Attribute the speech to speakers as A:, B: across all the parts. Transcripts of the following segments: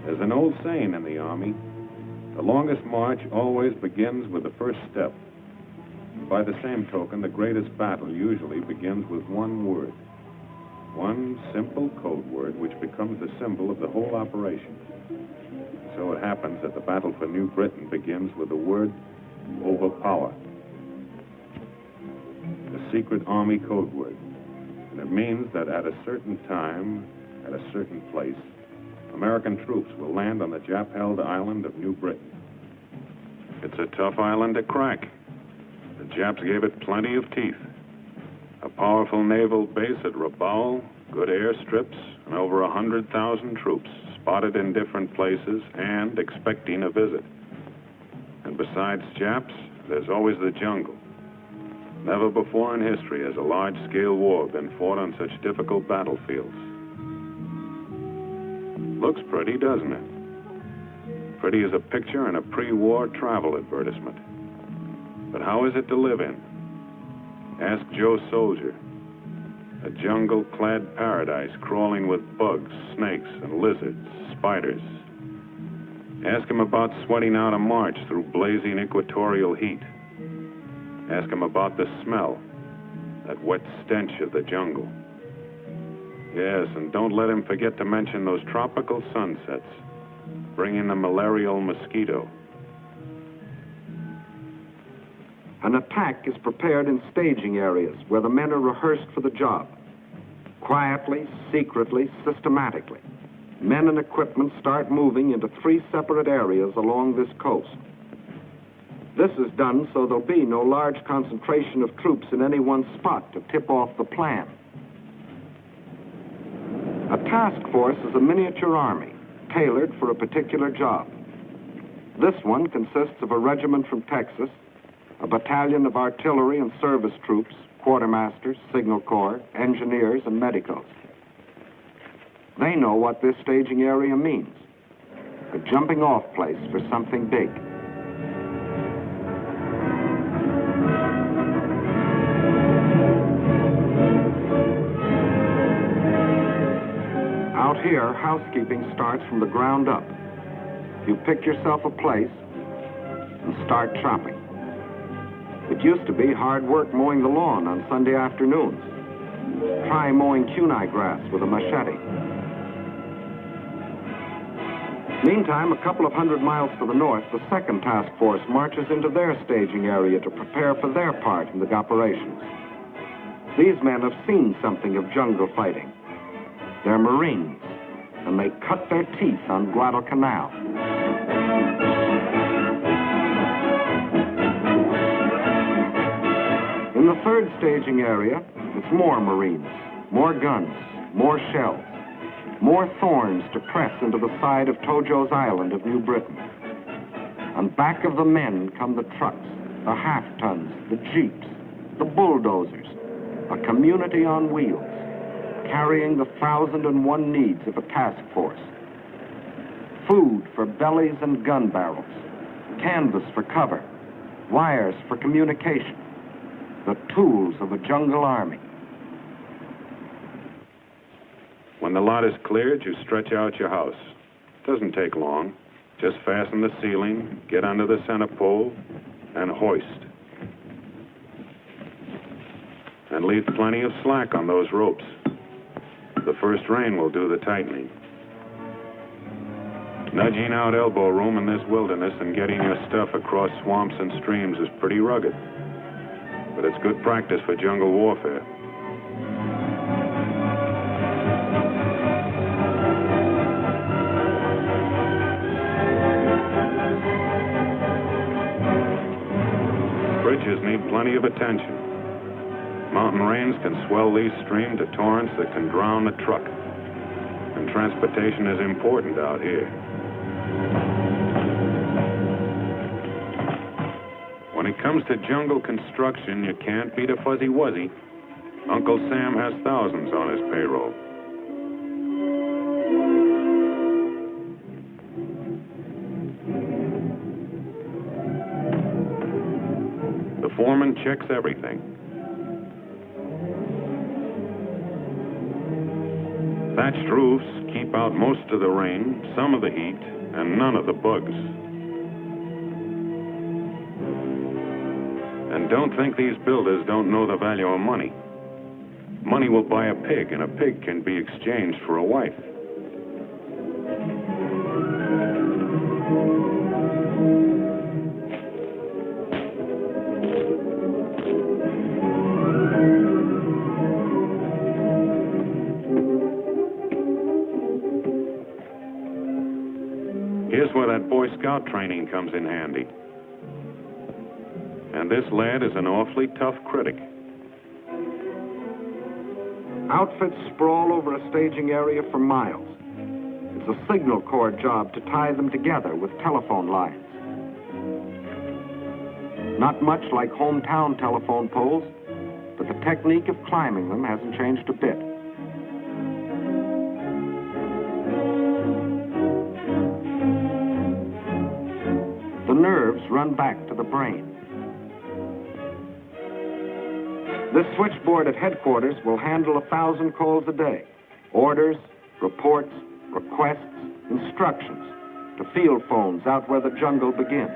A: There's an old saying in the Army, the longest march always begins with the first step. By the same token, the greatest battle usually begins with one word. One simple code word which becomes the symbol of the whole operation. So it happens that the battle for New Britain begins with the word overpower. The secret Army code word. And it means that at a certain time, at a certain place, American troops will land on the Jap-held island of New Britain. It's a tough island to crack. The Japs gave it plenty of teeth. A powerful naval base at Rabaul, good airstrips, and over 100,000 troops spotted in different places and expecting a visit. And besides Japs, there's always the jungle. Never before in history has a large-scale war been fought on such difficult battlefields. Looks pretty, doesn't it? Pretty as a picture in a pre-war travel advertisement. But how is it to live in? Ask Joe Soldier. A jungle-clad paradise crawling with bugs, snakes, and lizards, spiders. Ask him about sweating out a march through blazing equatorial heat. Ask him about the smell, that wet stench of the jungle. Yes, and don't let him forget to mention those tropical sunsets, bringing the malarial mosquito.
B: An attack is prepared in staging areas where the men are rehearsed for the job. Quietly, secretly, systematically, men and equipment start moving into 3 separate areas along this coast. This is done so there'll be no large concentration of troops in any one spot to tip off the plan. A task force is a miniature army, tailored for a particular job. This one consists of a regiment from Texas, a battalion of artillery and service troops, quartermasters, signal corps, engineers, and medicos. They know what this staging area means, a jumping-off place for something big. Out here, housekeeping starts from the ground up. You pick yourself a place and start chopping. It used to be hard work mowing the lawn on Sunday afternoons. Try mowing kunai grass with a machete. Meantime, a couple of 100 miles to the north, the second task force marches into their staging area to prepare for their part in the operations. These men have seen something of jungle fighting. They're Marines, and they cut their teeth on Guadalcanal. In the third staging area, it's more Marines, more guns, more shells, more thorns to press into the side of Tojo's Island of New Britain. And back of the men come the trucks, the half-tons, the jeeps, the bulldozers, a community on wheels, carrying the 1,001 needs of a task force. Food for bellies and gun barrels, canvas for cover, wires for communication, the tools of a jungle army.
A: When the lot is cleared, you stretch out your house. Doesn't take long. Just fasten the ceiling, get under the center pole, and hoist. And leave plenty of slack on those ropes. The first rain will do the tightening. Nudging out elbow room in this wilderness and getting your stuff across swamps and streams is pretty rugged. But it's good practice for jungle warfare. Bridges need plenty of attention. Mountain rains can swell these streams to torrents that can drown a truck. And transportation is important out here. When it comes to jungle construction, you can't beat a fuzzy wuzzy. Uncle Sam has thousands on his payroll. The foreman checks everything. Thatched roofs keep keep out most of the rain, some of the heat, and none of the bugs. And don't think these builders don't know the value of money. Money will buy a pig, and a pig can be exchanged for a wife. Here's where that Boy Scout training comes in handy. And this lad is an awfully tough critic.
B: Outfits sprawl over a staging area for miles. It's a signal corps job to tie them together with telephone lines. Not much like hometown telephone poles, but the technique of climbing them hasn't changed a bit. The nerves run back to the brain. This switchboard at headquarters will handle 1,000 calls a day. Orders, reports, requests, instructions to field phones out where the jungle begins.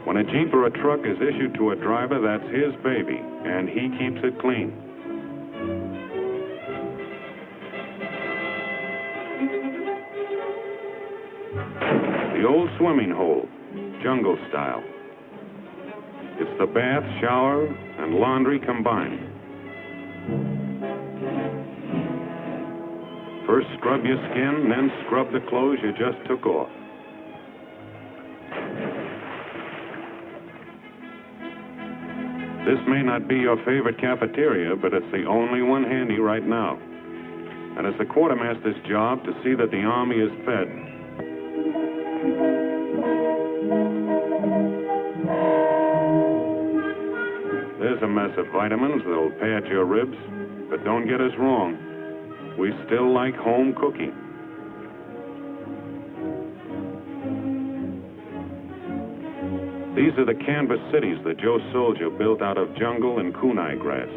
A: When a Jeep or a truck is issued to a driver, that's his baby, and he keeps it clean. The old swimming hole, jungle style. It's the bath, shower, and laundry combined. First scrub your skin, then scrub the clothes you just took off. This may not be your favorite cafeteria, but it's the only one handy right now. And it's the quartermaster's job to see that the Army is fed. There's a mess of vitamins that'll pad your ribs, but don't get us wrong. We still like home cooking. These are the canvas cities that Joe Soldier built out of jungle and kunai grass.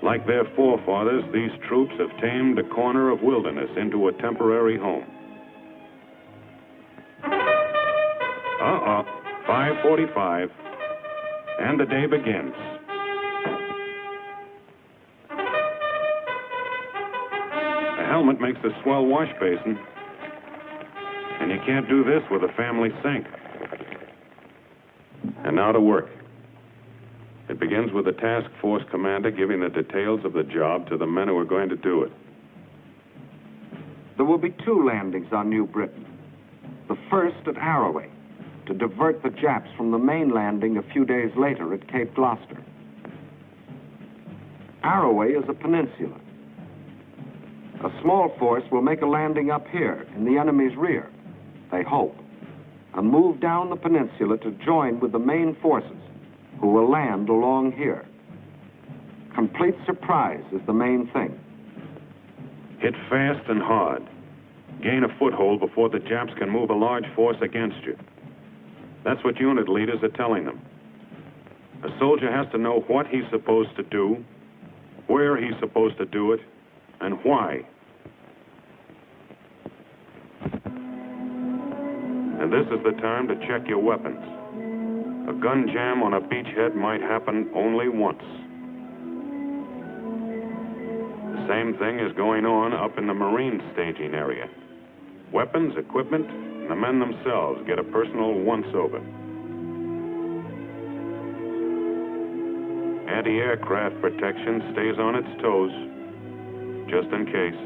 A: Like their forefathers, these troops have tamed a corner of wilderness into a temporary home. 5:45, and the day begins. A helmet makes a swell wash basin, and you can't do this with a family sink. And now to work. It begins with the task force commander giving the details of the job to the men who are going to do it.
B: There will be 2 landings on New Britain. The first at Arroway, to divert the Japs from the main landing a few days later at Cape Gloucester. Arroway is a peninsula. A small force will make a landing up here in the enemy's rear, they hope, and move down the peninsula to join with the main forces, who will land along here. Complete surprise is the main thing.
A: Hit fast and hard. Gain a foothold before the Japs can move a large force against you. That's what unit leaders are telling them. A soldier has to know what he's supposed to do, where he's supposed to do it, and why. And this is the time to check your weapons. A gun jam on a beachhead might happen only once. The same thing is going on up in the Marine staging area. Weapons, equipment, and the men themselves get a personal once-over. Anti-aircraft protection stays on its toes, just in case.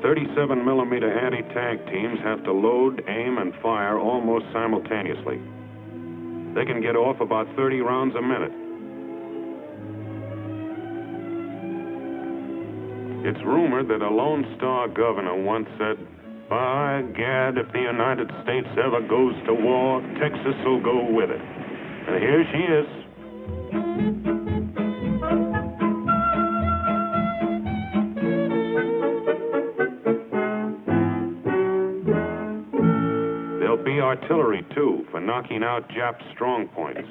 A: 37mm anti-tank teams have to load, aim, and fire almost simultaneously. They can get off about 30 rounds a minute. It's rumored that a Lone Star governor once said, "By gad, if the United States ever goes to war, Texas will go with it." And here she is. There'll be artillery, too, for knocking out Jap strong points.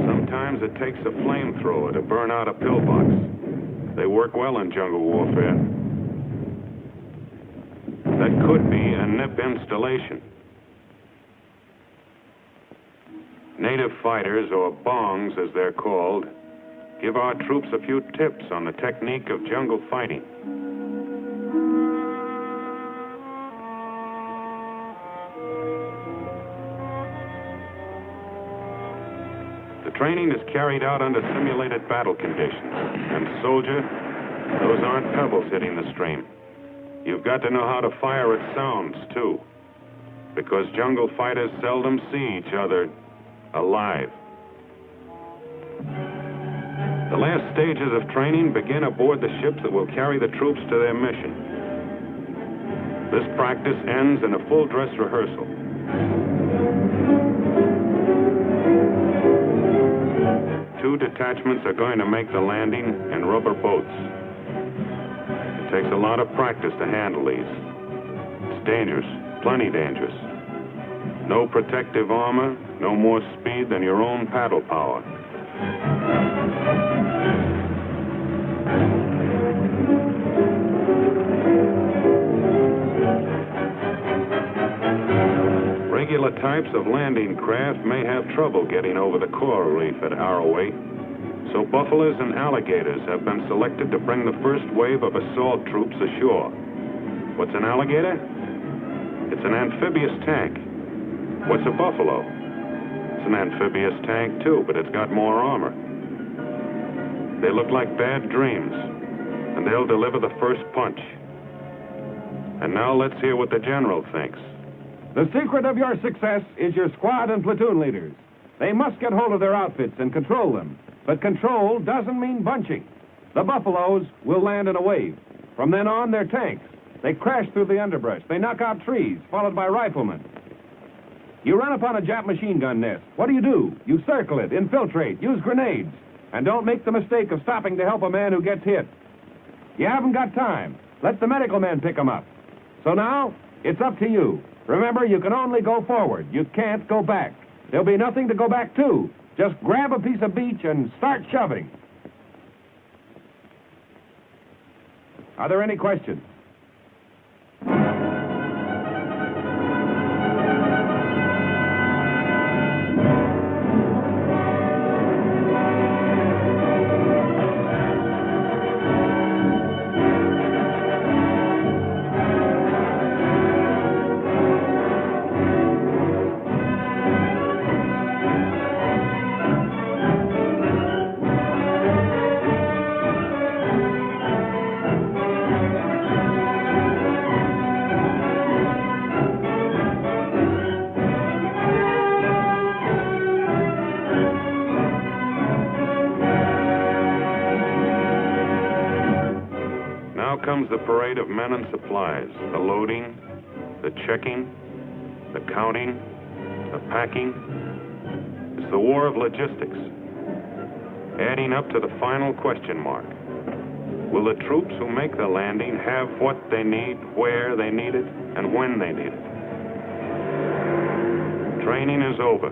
A: Sometimes it takes a flamethrower to burn out a pillbox. They work well in jungle warfare. That could be a NIP installation. Native fighters, or bongs as they're called, give our troops a few tips on the technique of jungle fighting. The training is carried out under simulated battle conditions. And soldier, those aren't pebbles hitting the stream. You've got to know how to fire at sounds, too. Because jungle fighters seldom see each other alive. The last stages of training begin aboard the ships that will carry the troops to their mission. This practice ends in a full-dress rehearsal. Two detachments are going to make the landing in rubber boats. It takes a lot of practice to handle these. It's dangerous, plenty dangerous. No protective armor, no more speed than your own paddle power. Regular types of landing craft may have trouble getting over the coral reef at Arroway, so buffaloes and alligators have been selected to bring the first wave of assault troops ashore. What's an alligator? It's an amphibious tank. What's a buffalo? It's an amphibious tank, too, but it's got more armor. They look like bad dreams, and they'll deliver the first punch. And now let's hear what the general thinks.
C: The secret of your success is your squad and platoon leaders. They must get hold of their outfits and control them. But control doesn't mean bunching. The buffaloes will land in a wave. From then on, they're tanks. They crash through the underbrush. They knock out trees, followed by riflemen. You run upon a Jap machine gun nest. What do? You circle it, infiltrate, use grenades. And don't make the mistake of stopping to help a man who gets hit. You haven't got time. Let the medical men pick him up. So now, it's up to you. Remember, you can only go forward. You can't go back. There'll be nothing to go back to. Just grab a piece of beach and start shoving. Are there any questions?
A: Comes the parade of men and supplies, the loading, the checking, the counting, the packing. It's the war of logistics, adding up to the final question mark. Will the troops who make the landing have what they need, where they need it, and when they need it? Training is over.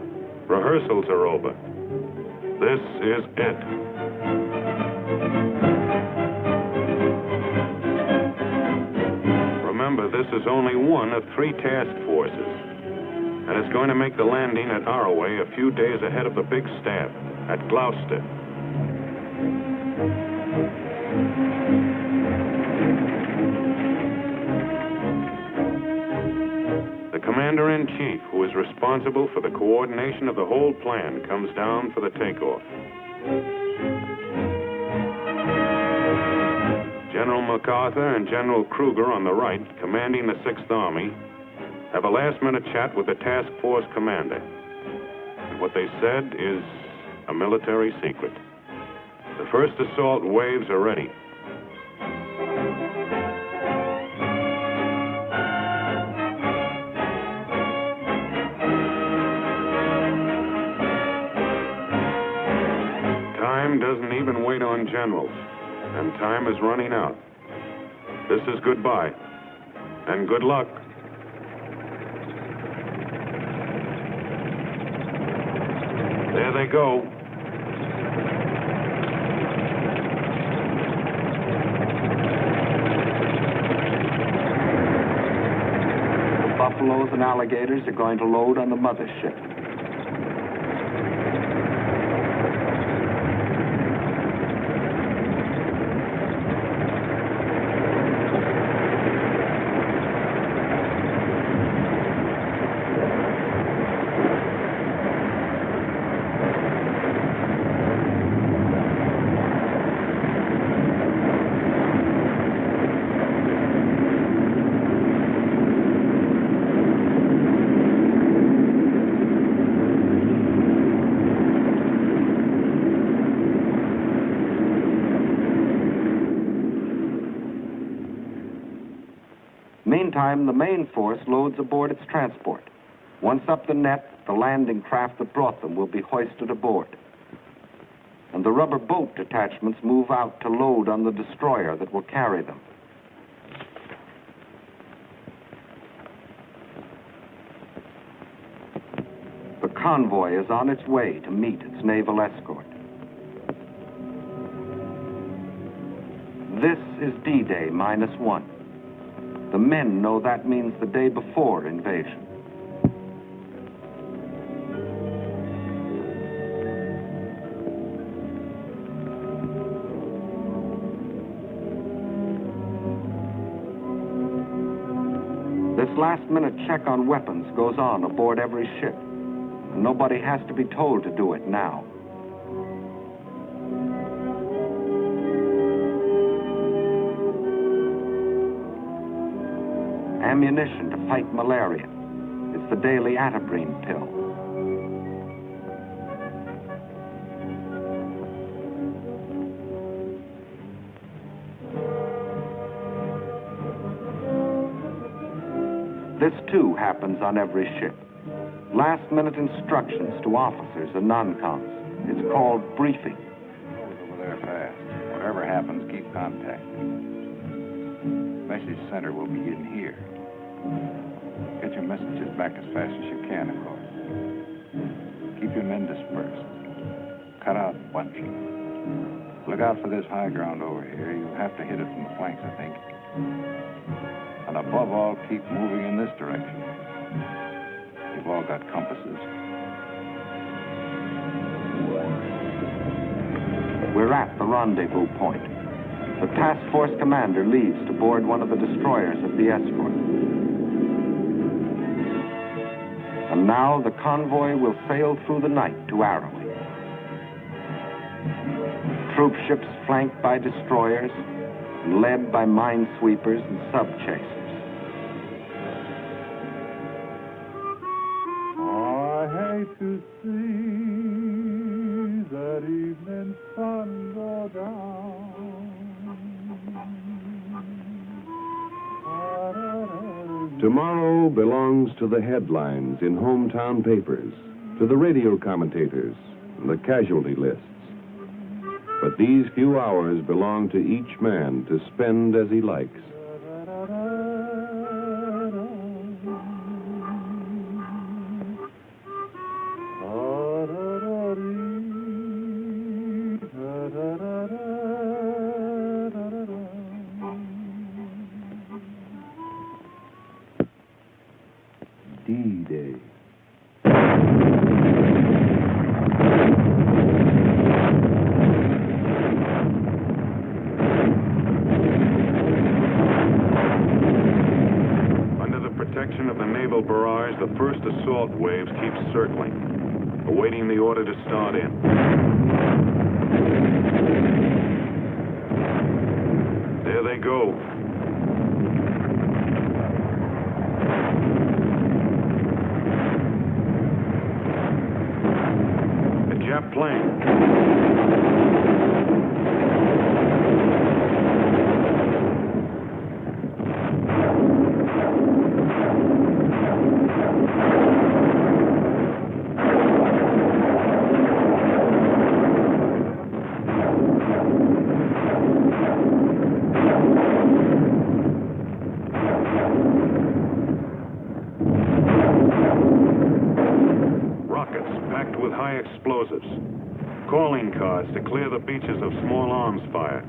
A: Rehearsals are over. This is it. Remember, this is only one of 3 task forces, and it's going to make the landing at Arroway a few days ahead of the big staff at Gloucester. The commander-in-chief, who is responsible for the coordination of the whole plan, comes down for the takeoff. General MacArthur and General Kruger on the right, commanding the 6th Army, have a last-minute chat with the task force commander. And what they said is a military secret. The first assault waves are ready. Time doesn't even wait on generals. And time is running out. This is goodbye, and good luck. they go.
B: The buffaloes and alligators are going to load on the mothership. Meantime, the main force loads aboard its transport. Once up the net, the landing craft that brought them will be hoisted aboard. And the rubber boat detachments move out to load on the destroyer that will carry them. The convoy is on its way to meet its naval escort. This is D-Day -1. The men know that means the day before invasion. This last-minute check on weapons goes on aboard every ship, and nobody has to be told to do it now. Ammunition to fight malaria. It's the daily atabrine pill. This too happens on every ship. Last-minute instructions to officers and non-coms. It's called briefing.
D: Over there fast. Whatever happens, keep contacting. Message center will be in here. Get your messages back as fast as you can, of course. Keep your men dispersed. Cut out bunching. Look out for this high ground over here. You'll have to hit it from the flanks, I think. And above all, keep moving in this direction. You've all got compasses.
B: We're at the rendezvous point. The task force commander leaves to board one of the destroyers of the escort. And now the convoy will sail through the night to Arroway. Troop ships flanked by destroyers and led by minesweepers and sub-chasers.
E: I hate to see that evening sun go down.
C: Tomorrow belongs to the headlines in hometown papers, to the radio commentators, and the casualty lists. But these few hours belong to each man to spend as he likes. D-Day.
A: Under the protection of the naval barrage, the first assault waves keep circling, awaiting the order to start in. There they go. Jap plane. Rockets packed with high explosives explosives. Calling cards to clear the beaches of small arms fire.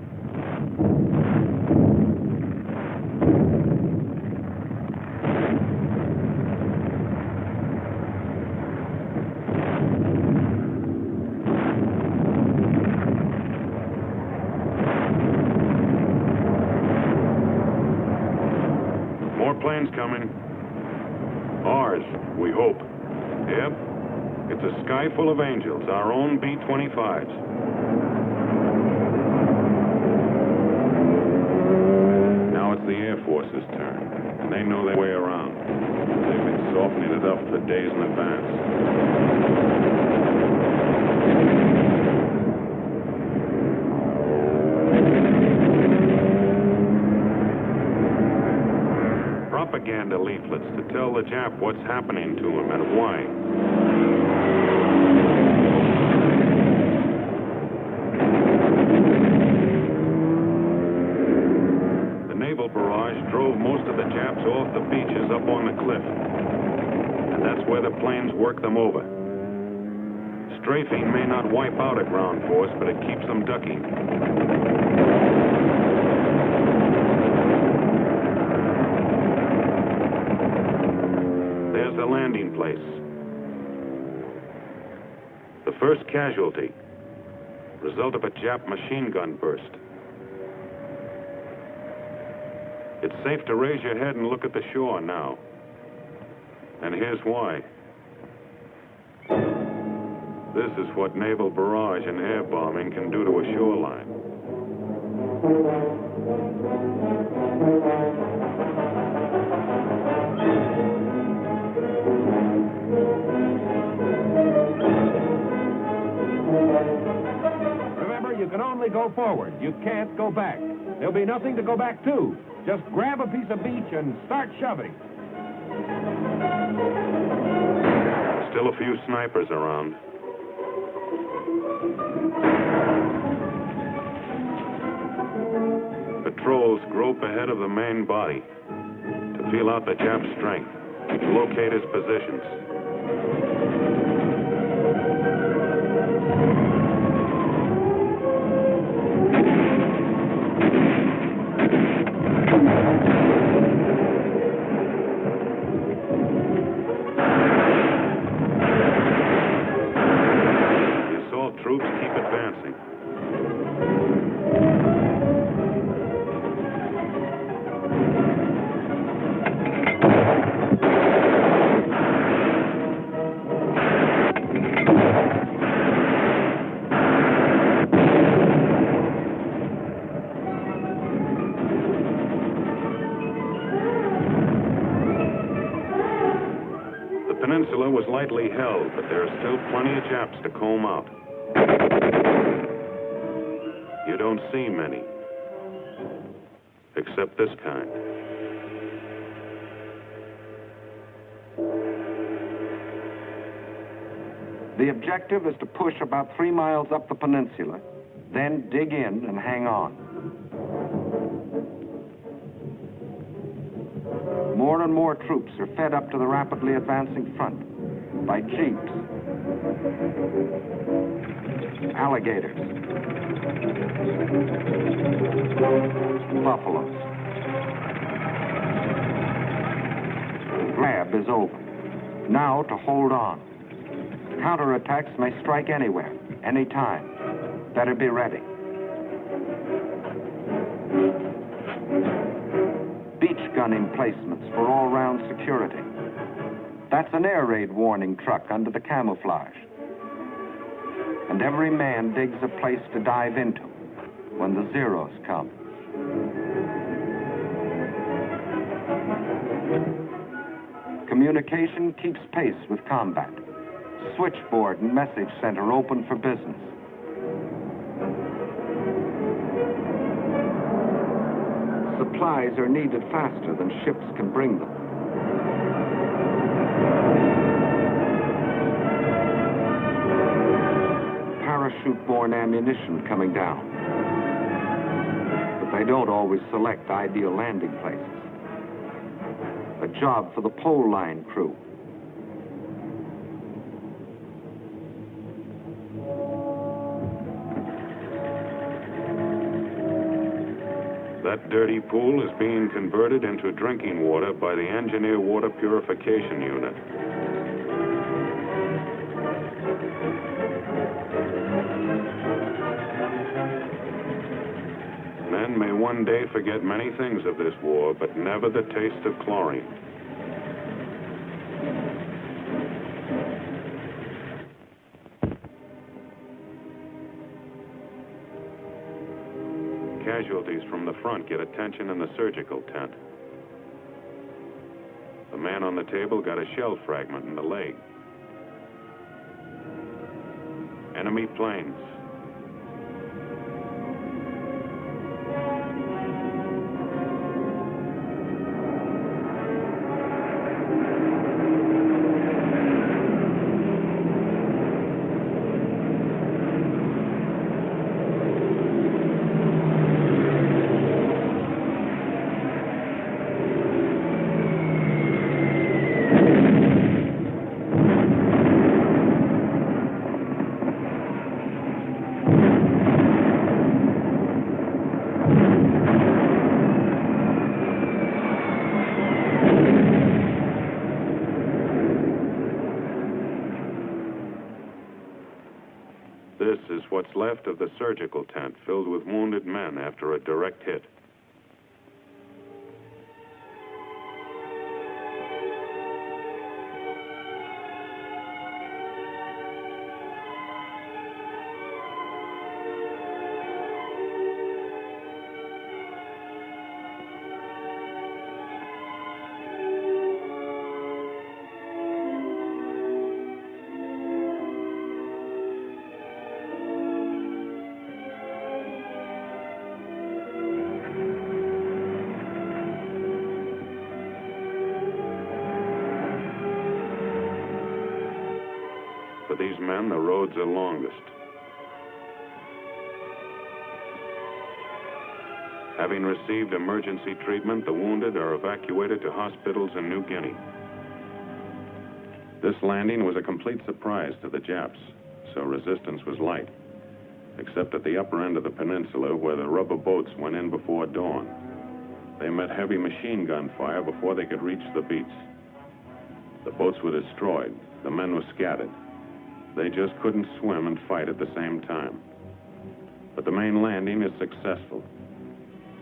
A: More planes coming. Ours, we hope. Yep. It's a sky full of angels, our own B-25s. Now it's the Air Force's turn, and they know their way around. They've been softening it up for days in advance. Propaganda leaflets to tell the Jap what's happening to him and why. The naval barrage drove most of the Japs off the beaches up on the cliff. And that's where the planes work them over. Strafing may not wipe out a ground force, but it keeps them ducking. The landing place. The first casualty, result of a Jap machine gun burst. It's safe to raise your head and look at the shore now. And here's why. This is what naval barrage and air bombing can do to a shoreline.
C: Remember, you can only go forward. You can't go back. There'll be nothing to go back to. Just grab a piece of beach and start shoving.
A: Still a few snipers around. Patrols grope ahead of the main body to feel out the Jap's strength, to locate his positions. Troops keep advancing. The peninsula was lightly held, but there are still plenty of Japs to comb out. You don't see many, except this kind.
B: The objective is to push about 3 miles up the peninsula, then dig in and hang on. More and more troops are fed up to the rapidly advancing front by jeeps, alligators, buffaloes. Grab is over. Now to hold on. Counterattacks may strike anywhere, anytime. Better be ready. Beach gun emplacements for all-round security. That's an air raid warning truck under the camouflage. And every man digs a place to dive into when the Zeros come. Communication keeps pace with combat. Switchboard and message center open for business. Supplies are needed faster than ships can bring them. Parachute-borne ammunition coming down. But they don't always select ideal landing places. A job for the pole line crew.
A: That dirty pool is being converted into drinking water by the Engineer Water Purification Unit. Men may one day forget many things of this war, but never the taste of chlorine. Casualties from the front get attention in the surgical tent. The man on the table got a shell fragment in the leg. Enemy planes. This is what's left of the surgical tent filled with wounded men after a direct hit. For these men, the roads are longest. Having received emergency treatment, the wounded are evacuated to hospitals in New Guinea. This landing was a complete surprise to the Japs, so resistance was light, except at the upper end of the peninsula where the rubber boats went in before dawn. They met heavy machine gun fire before they could reach the beach. The boats were destroyed. The men were scattered. They just couldn't swim and fight at the same time. But the main landing is successful.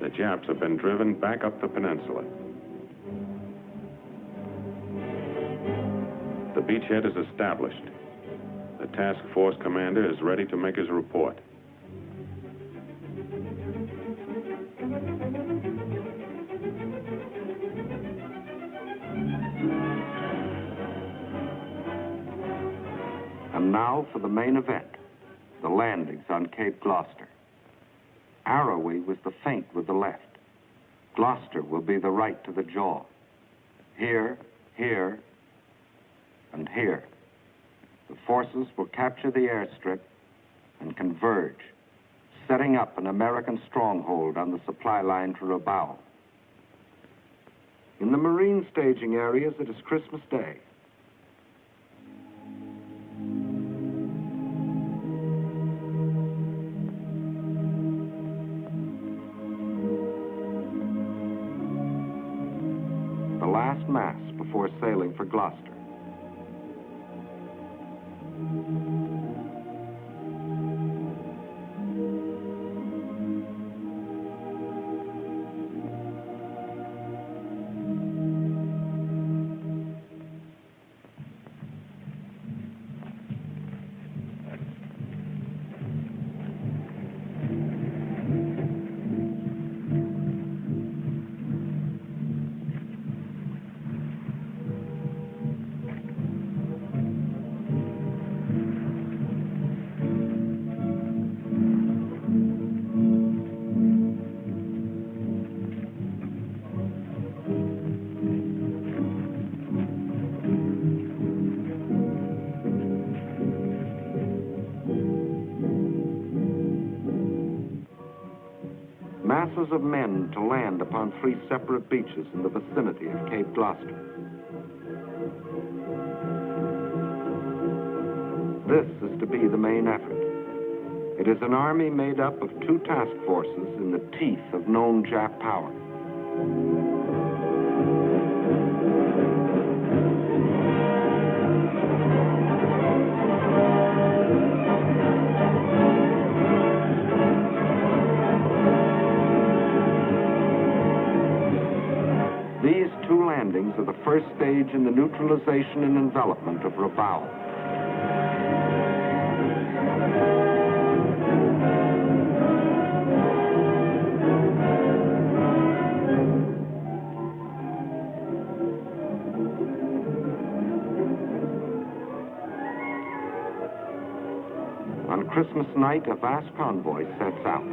A: The Japs have been driven back up the peninsula. The beachhead is established. The task force commander is ready to make his report.
B: And now for the main event, the landings on Cape Gloucester. Arrowey was the feint with the left. Gloucester will be the right to the jaw. Here, here, and here. The forces will capture the airstrip and converge, setting up an American stronghold on the supply line to Rabaul. In the Marine staging areas, it is Christmas Day. The last mass before sailing for Gloucester. Masses of men to land upon 3 separate beaches in the vicinity of Cape Gloucester. This is to be the main effort. It is an army made up of two task forces in the teeth of known Jap power. These two landings are the first stage in the neutralization and envelopment of Rabaul. On Christmas night, a vast convoy sets out.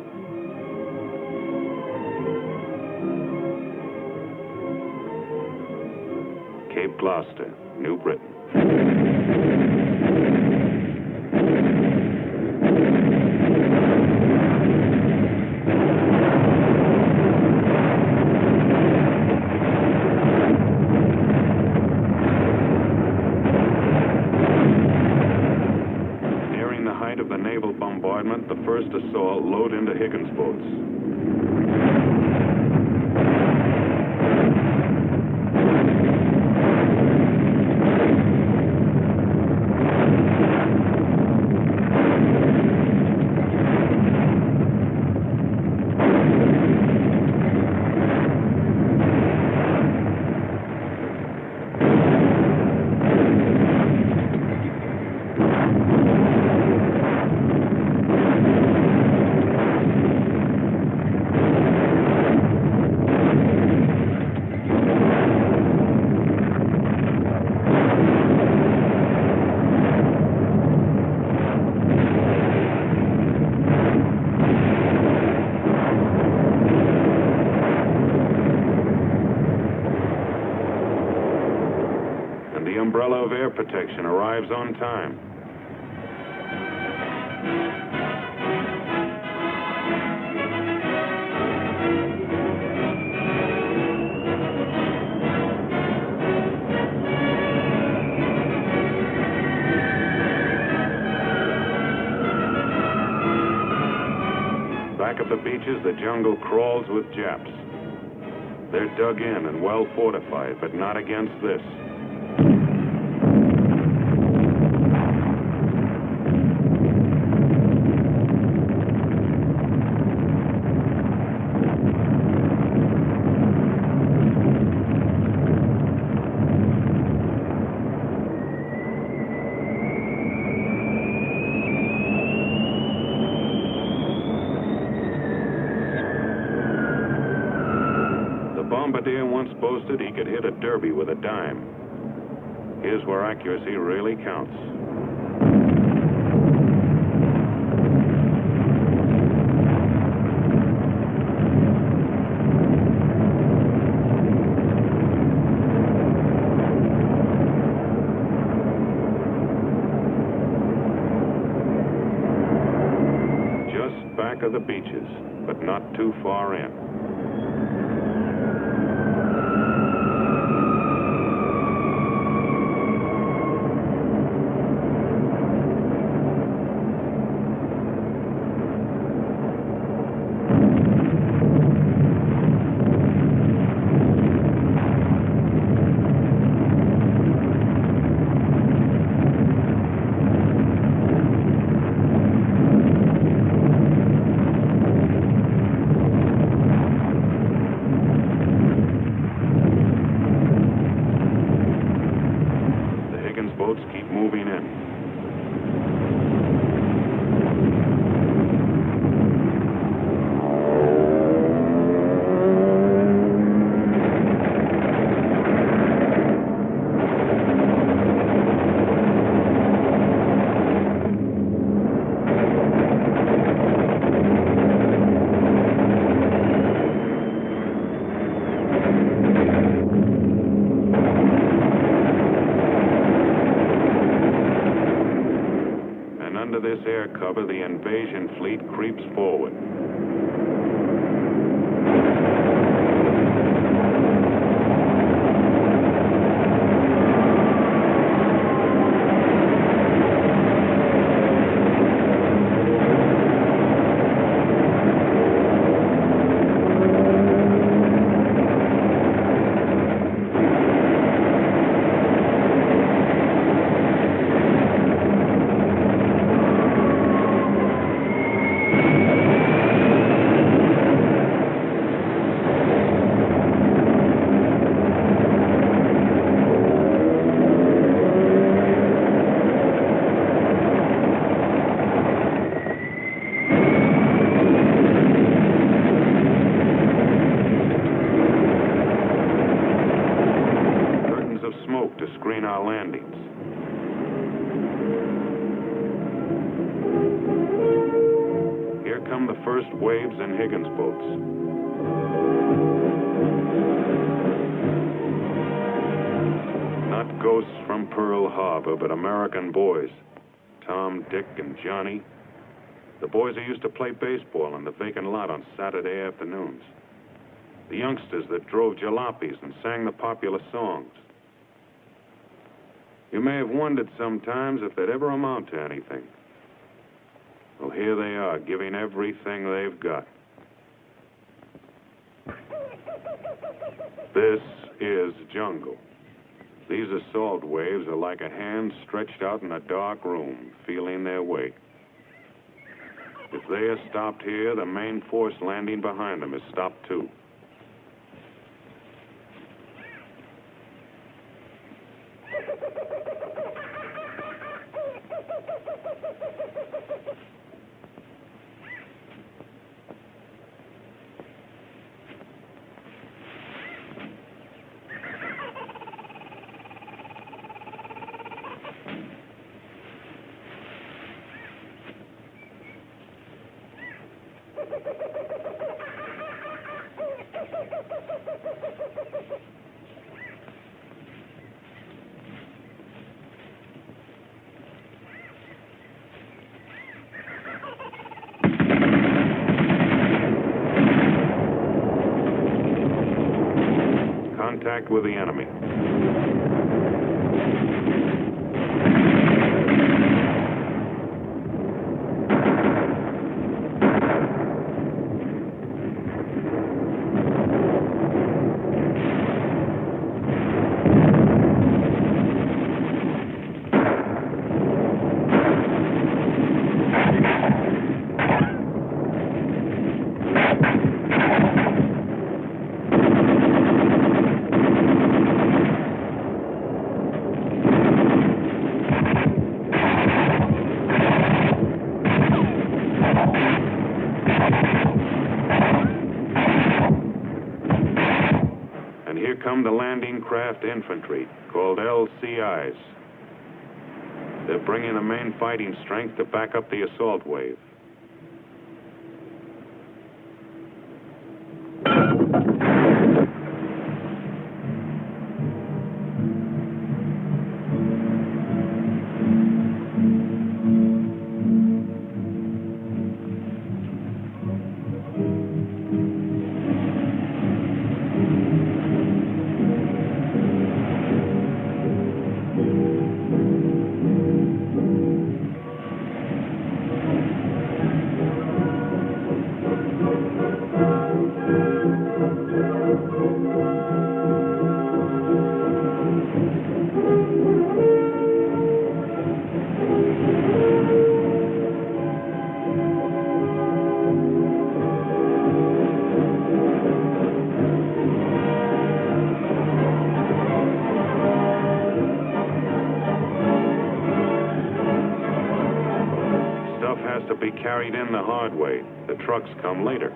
A: Cape Gloucester, New Britain. Nearing the height of the naval bombardment, the first assault load into Higgins boats. The umbrella of air protection arrives on time. Back at the beaches, the jungle crawls with Japs. They're dug in and well fortified, but not against this. Bombardier once boasted he could hit a derby with a dime. Here's where accuracy really counts. Just back of the beaches, but not too far in. Boats keep moving in. Under this air cover, the invasion fleet creeps forward. come the first waves in Higgins boats. Not ghosts from Pearl Harbor, but American boys. Tom, Dick, and Johnny. The boys who used to play baseball in the vacant lot on Saturday afternoons. The youngsters that drove jalopies and sang the popular songs. You may have wondered sometimes if they'd ever amount to anything. Well, here they are, giving everything they've got. This is jungle. These assault waves are like a hand stretched out in a dark room, feeling their way. If they are stopped here, the main force landing behind them is stopped too. Contact with the enemy. Come the landing craft infantry, called LCIs. They're bringing the main fighting strength to back up the assault wave. Be carried in the hard way. The trucks come later.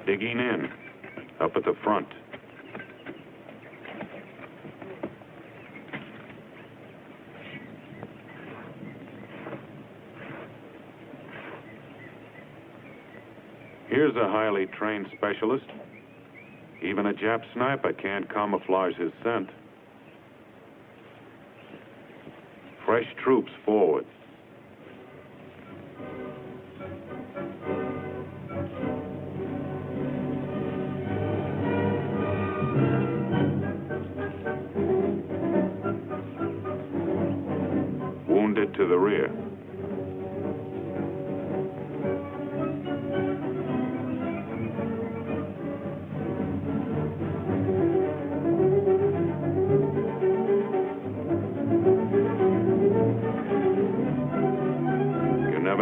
A: Digging in, up at the front. Here's a highly trained specialist. Even a Jap sniper can't camouflage his scent. Fresh troops forward. Wounded to the rear.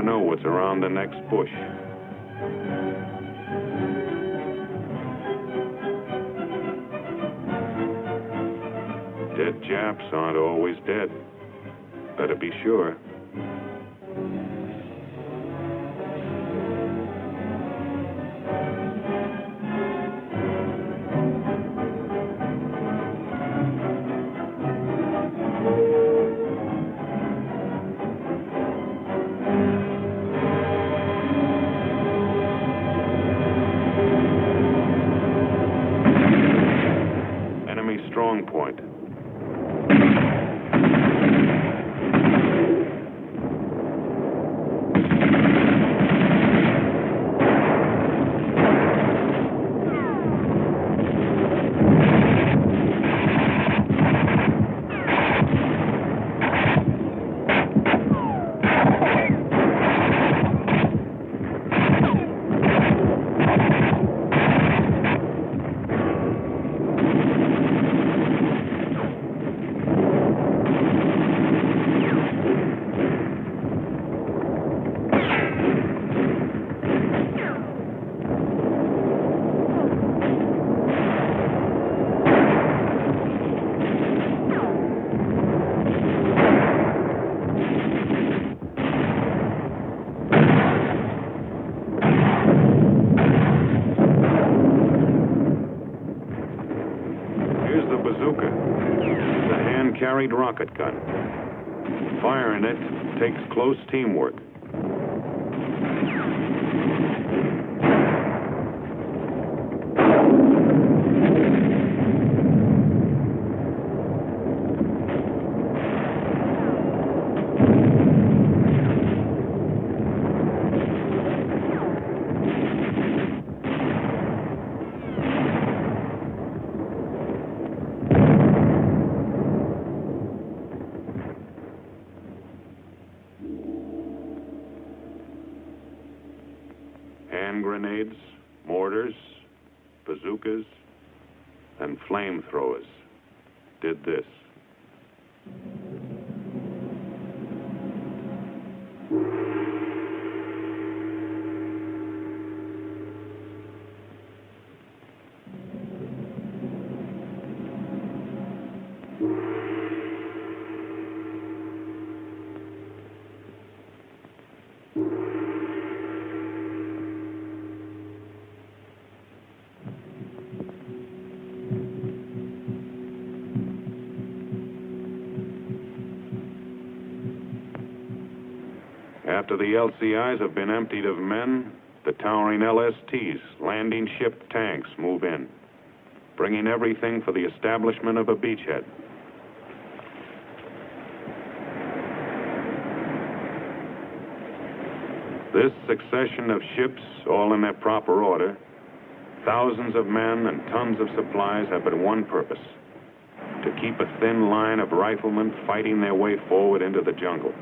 A: Know what's around the next bush. Dead Japs aren't always dead. Better be sure. Enemy strong point. Here's the bazooka. It's a hand-carried rocket gun. Firing it takes close teamwork. Hand grenades, mortars, bazookas, and flamethrowers did this. After the LCIs have been emptied of men, the towering LSTs, landing ship tanks, move in, bringing everything for the establishment of a beachhead. This succession of ships, all in their proper order, thousands of men and tons of supplies have but one purpose: to keep a thin line of riflemen fighting their way forward into the jungle.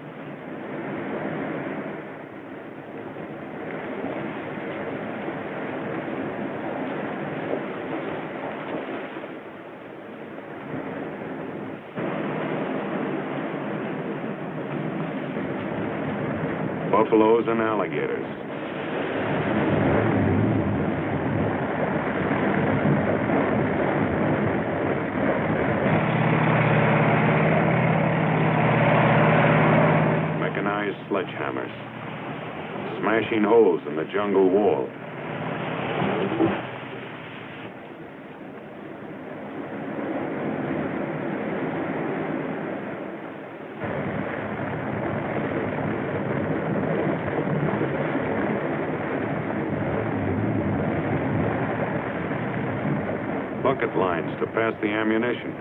A: Buffaloes and alligators. Mechanized sledgehammers, smashing holes in the jungle wall. Bucket lines to pass the ammunition.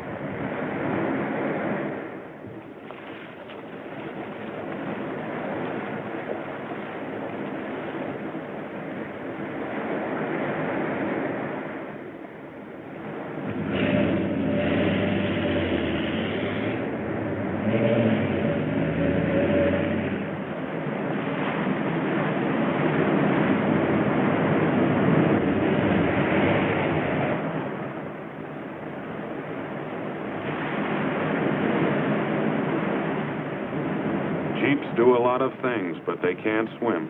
A: Jeeps do a lot of things, but they can't swim.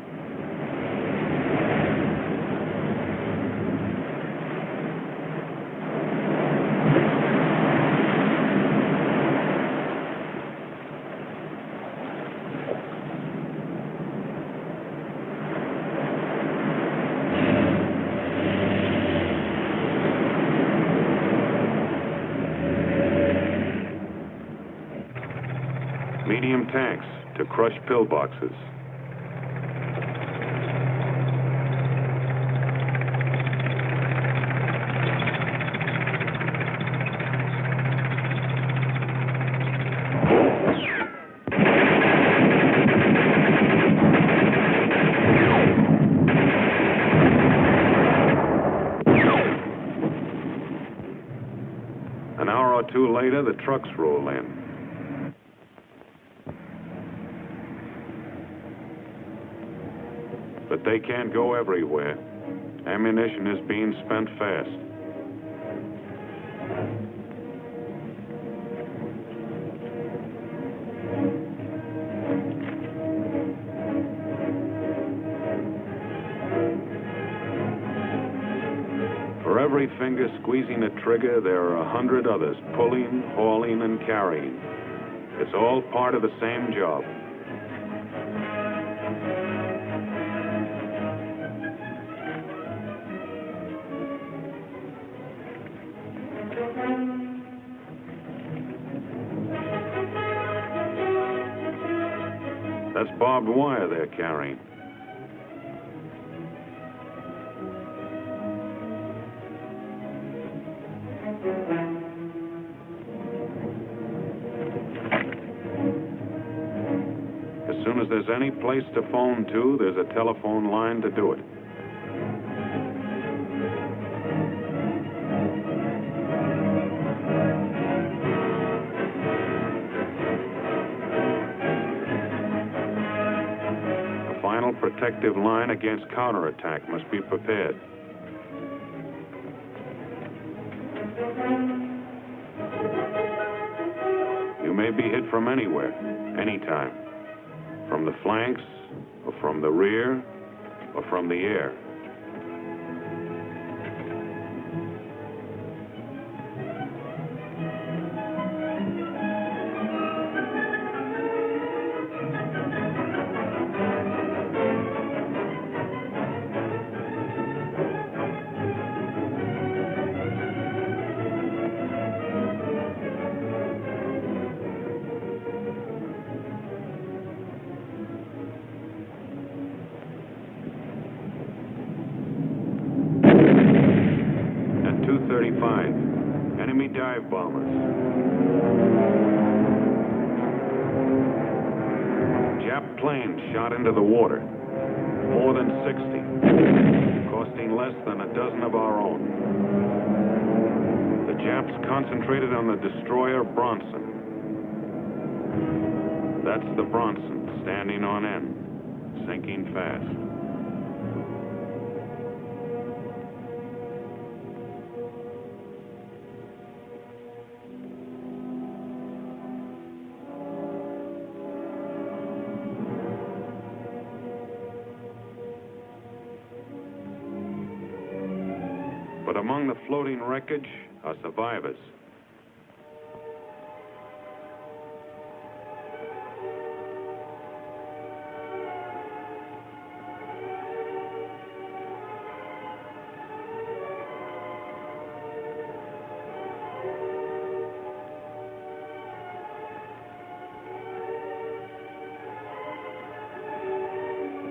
A: Medium tanks to crush pillboxes. An hour or two later, the trucks roll in. But they can't go everywhere. Ammunition is being spent fast. For every finger squeezing a trigger, there are 100 others pulling, hauling, and carrying. It's all part of the same job. That's barbed wire they're carrying. As soon as there's any place to phone to, there's a telephone line to do it. A final protective line against counterattack must be prepared. You may be hit from anywhere, anytime. From the flanks, or from the rear, or from the air. Enemy dive bombers. Jap planes shot into the water. More than 60. Costing less than a dozen of our own. The Japs concentrated on the destroyer Bronson. That's the Bronson, standing on end, sinking fast. But among the floating wreckage are survivors.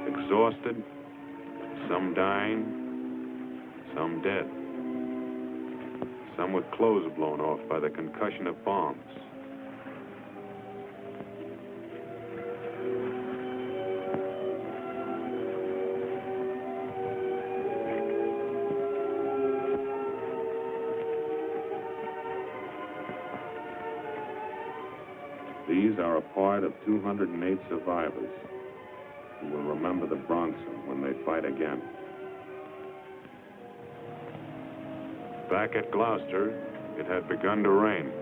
A: Exhausted, some dying, some dead. Some with clothes blown off by the concussion of bombs. These are a part of 208 survivors who will remember the Bronson when they fight again. Back at Gloucester, it had begun to rain.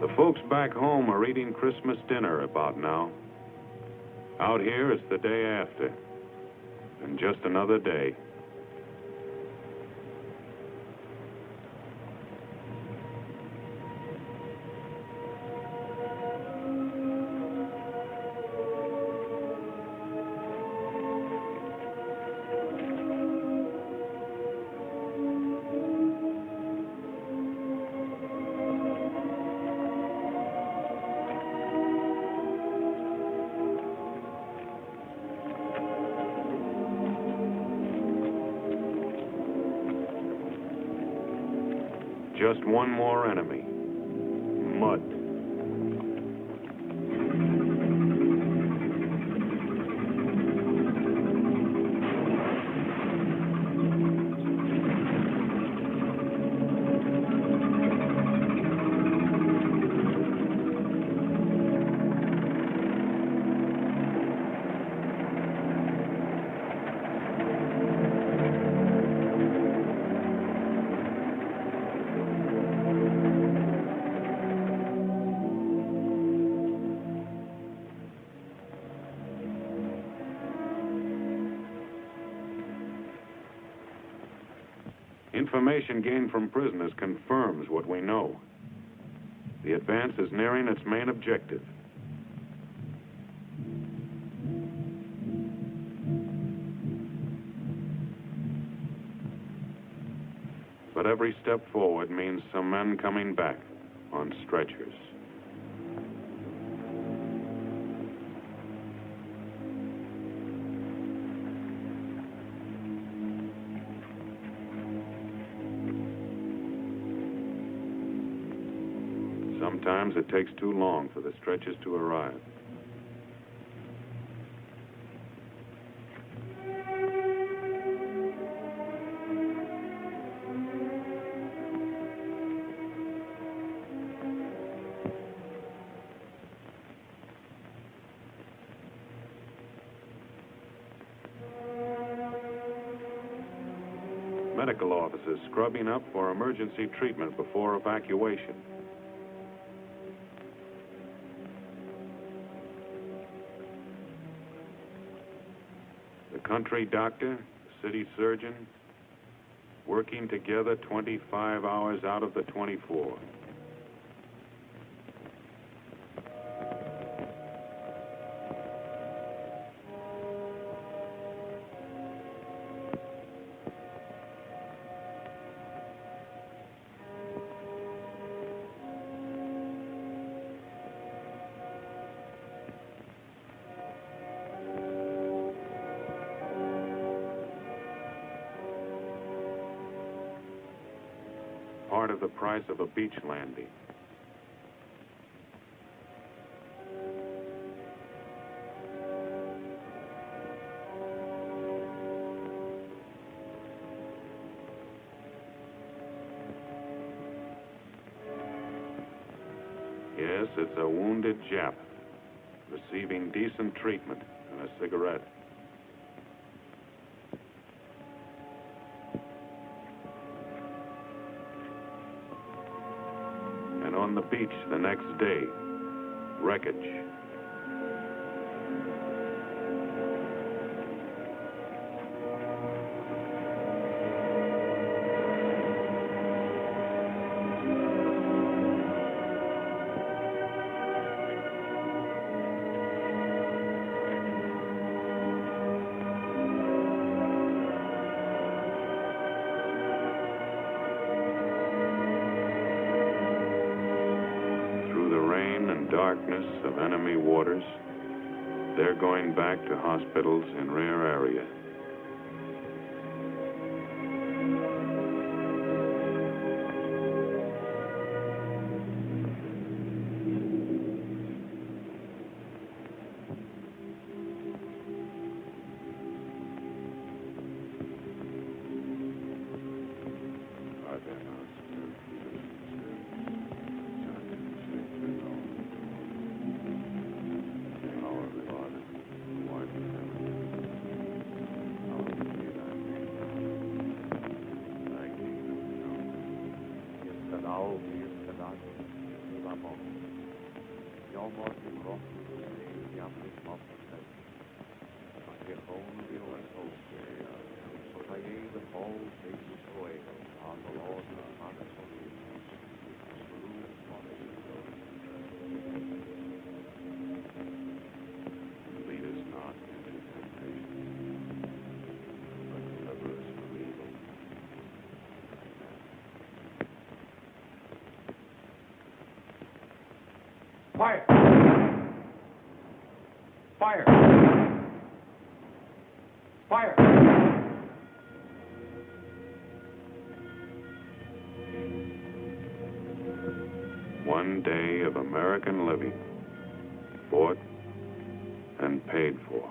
A: The folks back home are eating Christmas dinner about now. Out here, it's the day after. and just another day. Just one more enemy. Mud. Information gained from prisoners confirms what we know. The advance is nearing its main objective. But every step forward means some men coming back on stretchers. Sometimes it takes too long for the stretchers to arrive. Medical officers scrubbing up for emergency treatment before evacuation. The country doctor, the city surgeon, working together 25 hours out of the 24. Part of the price of a beach landing. Yes, it's a wounded Jap, receiving decent treatment and a cigarette. On the beach the next day, wreckage. Darkness of enemy waters, they're going back to hospitals in rear area.
F: Gewoon weer
A: Lead us not into temptation, but deliver us from evil.
C: Fire! Fire! Fire!
A: One day of American living, bought and paid for.